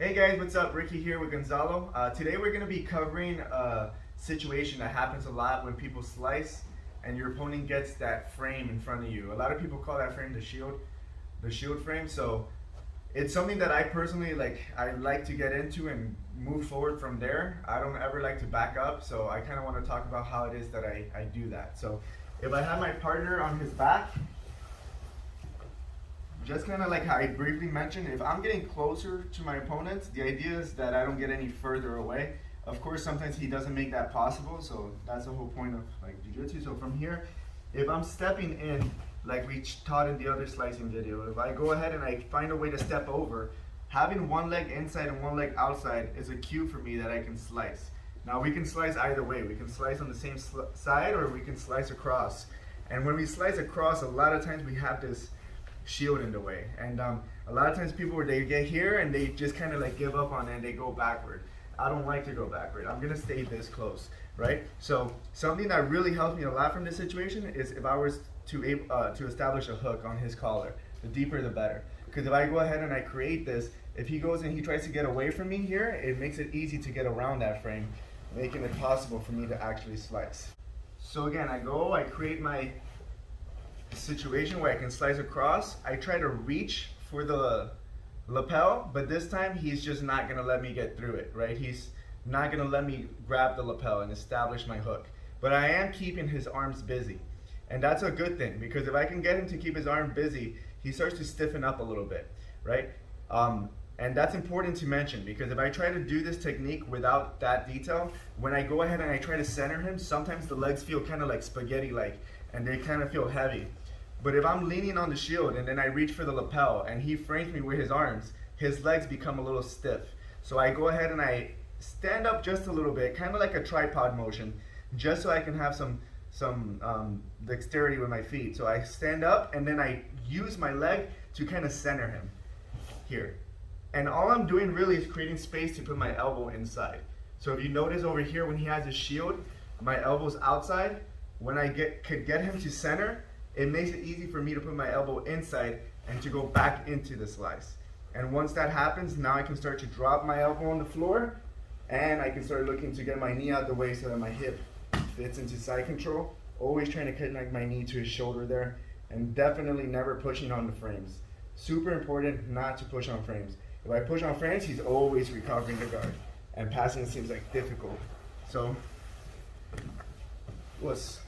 Hey guys, what's up? Ricky here with Gonzalo. Today we're going to be covering a situation that happens a lot when people slice and your opponent gets that frame in front of you. A lot of people call that frame the shield frame. So it's something that I personally I like to get into and move forward from there. I don't ever like to back up, so I kind of want to talk about how it is that I do that. So if I have my partner on his back, just kind of like how I briefly mentioned, if I'm getting closer to my opponent, the idea is that I don't get any further away. Of course, sometimes he doesn't make that possible, so that's the whole point of jiu-jitsu. So from here, if I'm stepping in, like we taught in the other slicing video, if I go ahead and I find a way to step over, having one leg inside and one leg outside is a cue for me that I can slice. Now we can slice either way. We can slice on the same side or we can slice across. And when we slice across, a lot of times we have this shield in the way, and a lot of times people they get here and they just kind of give up on it and they go backward. I don't like to go backward. I'm gonna stay this close, right? So something that really helps me a lot from this situation is if I was to establish a hook on his collar. The deeper the better, because if I go ahead and I create this, if he goes and he tries to get away from me here, it makes it easy to get around that frame, making it possible for me to actually slice. So again, I create my situation where I can slice across. I try to reach for the lapel, but this time he's just not gonna let me get through it, right? He's not gonna let me grab the lapel and establish my hook. But I am keeping his arms busy. And that's a good thing, because if I can get him to keep his arm busy, he starts to stiffen up a little bit, right? And that's important to mention, because if I try to do this technique without that detail, when I go ahead and I try to center him, sometimes the legs feel kind of like spaghetti-like, and they kind of feel heavy. But if I'm leaning on the shield and then I reach for the lapel and he frames me with his arms, his legs become a little stiff. So I go ahead and I stand up just a little bit, kind of like a tripod motion, just so I can have some dexterity with my feet. So I stand up and then I use my leg to kind of center him here. And all I'm doing really is creating space to put my elbow inside. So if you notice over here when he has his shield, my elbow's outside. When I could get him to center, it makes it easy for me to put my elbow inside and to go back into the slice. And once that happens, now I can start to drop my elbow on the floor, and I can start looking to get my knee out the way so that my hip fits into side control. Always trying to connect my knee to his shoulder there, and definitely never pushing on the frames. Super important not to push on frames. If I push on frames, he's always recovering the guard, and passing seems like difficult. So, what's